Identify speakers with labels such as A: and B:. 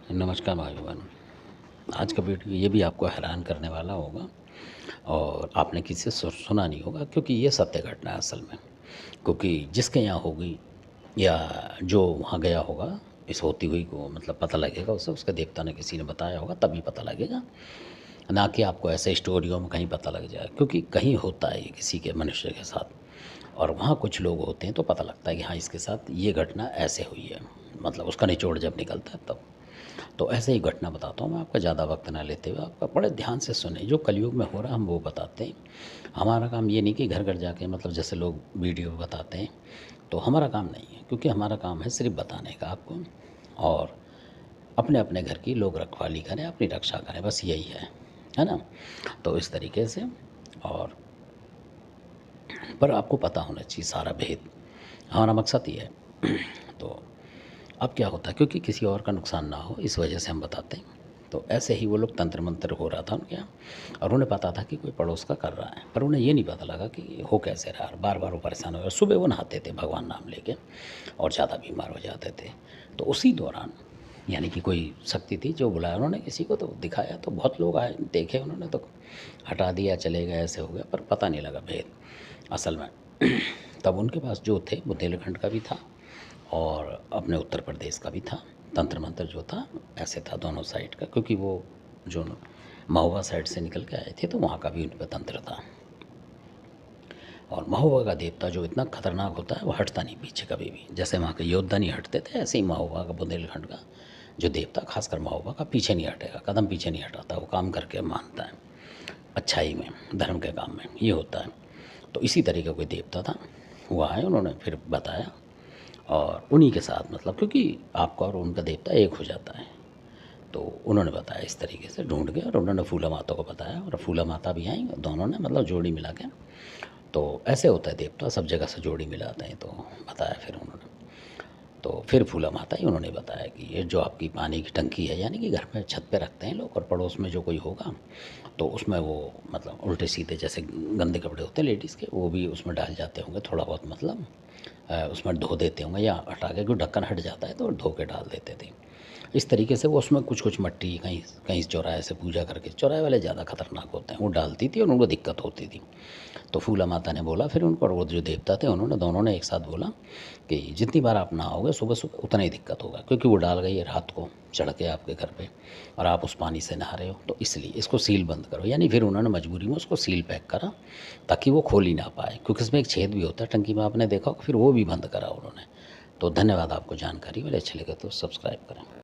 A: नमस्कार भाई बहन। आज का वीडियो ये भी आपको हैरान करने वाला होगा और आपने किसी से सुना नहीं होगा, क्योंकि ये सत्य घटना है असल में। क्योंकि जिसके यहाँ होगी या जो वहाँ गया होगा, इस होती हुई को मतलब पता लगेगा उसे, उसके देवता ने किसी ने बताया होगा तभी पता लगेगा, ना कि आपको ऐसे स्टोरियों में कहीं पता लग जाए। क्योंकि कहीं होता है ये किसी के मनुष्य के साथ, और वहाँ कुछ लोग होते हैं तो पता लगता है कि हाँ, इसके साथ ये घटना ऐसे हुई है, मतलब उसका निचोड़ जब निकलता है तब। तो ऐसे ही घटना बताता हूँ मैं, आपका ज़्यादा वक्त ना लेते हुए आपका बड़े ध्यान से सुने। जो कलयुग में हो रहा हम वो बताते हैं। हमारा काम ये नहीं कि घर घर जाके मतलब जैसे लोग वीडियो बताते हैं, तो हमारा काम नहीं है। क्योंकि हमारा काम है सिर्फ बताने का आपको, और अपने अपने घर की लोग रखवाली करें, अपनी रक्षा करें, बस यही है ना। तो इस तरीके से, और पर आपको पता होना चाहिए सारा भेद, हमारा मकसद ये है। तो अब क्या होता है, क्योंकि किसी और का नुकसान ना हो इस वजह से हम बताते हैं। तो ऐसे ही वो लोग तंत्र मंत्र हो रहा था उनके यहाँ, और उन्हें पता था कि कोई पड़ोस का कर रहा है, पर उन्हें ये नहीं पता लगा कि हो कैसे रहा। बार बार वो परेशान हो गए। सुबह वो नहाते थे भगवान नाम लेके, और ज़्यादा बीमार हो जाते थे। तो उसी दौरान यानी कि कोई शक्ति थी जो बुलाया उन्होंने किसी को, तो दिखाया, तो बहुत लोग आए देखे, उन्होंने तो हटा दिया, चले गए, ऐसे हो गया, पर पता नहीं लगा भेद असल में। तब उनके पास जो थे, बुंदेलखंड का भी था और अपने उत्तर प्रदेश का भी था। तंत्र मंत्र जो था ऐसे था दोनों साइड का, क्योंकि वो जो महुआ साइड से निकल के आए थे तो वहाँ का भी उन पर तंत्र था। और महुआ का देवता जो इतना खतरनाक होता है, वो हटता नहीं पीछे कभी भी। जैसे वहाँ के योद्धा नहीं हटते थे, ऐसे ही महुआ का, बुंदेलखंड का जो देवता, खासकर महुआ का, पीछे नहीं हटेगा, कदम पीछे नहीं हटाता। वो काम करके मानता है, अच्छाई में, धर्म के काम में, ये होता है। तो इसी तरीके का कोई देवता था, वो आए, उन्होंने फिर बताया, और उन्हीं के साथ मतलब, क्योंकि आपका और उनका देवता एक हो जाता है। तो उन्होंने बताया इस तरीके से ढूंढ के, और उन्होंने फूला माता को बताया, और फूला माता भी आई, दोनों ने मतलब जोड़ी मिला के। तो ऐसे होता है, देवता सब जगह से जोड़ी मिलाते हैं। तो बताया फिर उन्होंने, तो फिर फूला माता ही उन्होंने बताया कि ये जो आपकी पानी की टंकी है, यानी कि घर में छत पे रखते हैं लोग, और पड़ोस में जो कोई होगा तो उसमें वो मतलब उल्टे सीधे जैसे गंदे कपड़े होते हैं लेडीज़ के, वो भी उसमें डाल जाते होंगे थोड़ा बहुत, मतलब उसमें धो देते होंगे, या हटा के, क्योंकि ढक्कन हट जाता है तो धो के डाल देते थे। इस तरीके से वो उसमें कुछ कुछ मट्टी, कहीं कहीं चौराहे से पूजा करके, चौराहे वाले ज़्यादा खतरनाक होते हैं, वो डालती थी और उनको दिक्कत होती थी। तो फूला माता ने बोला फिर उनको, और वो जो देवता थे उन्होंने, दोनों ने एक साथ बोला कि जितनी बार आप नहाओगे सुबह सुबह उतना ही दिक्कत होगा, क्योंकि वो डाल गई है रात को चढ़ के आपके घर पे, और आप उस पानी से नहा रहे हो, तो इसलिए इसको सील बंद करो। यानी फिर उन्होंने मजबूरी में उसको सील पैक करा, ताकि वो खोल ही ना पाए, क्योंकि इसमें एक छेद भी होता है टंकी में, आपने देखा होगा, फिर वो भी बंद करा उन्होंने। तो धन्यवाद। आपको जानकारी मेरे अच्छे लगे तो सब्सक्राइब करें।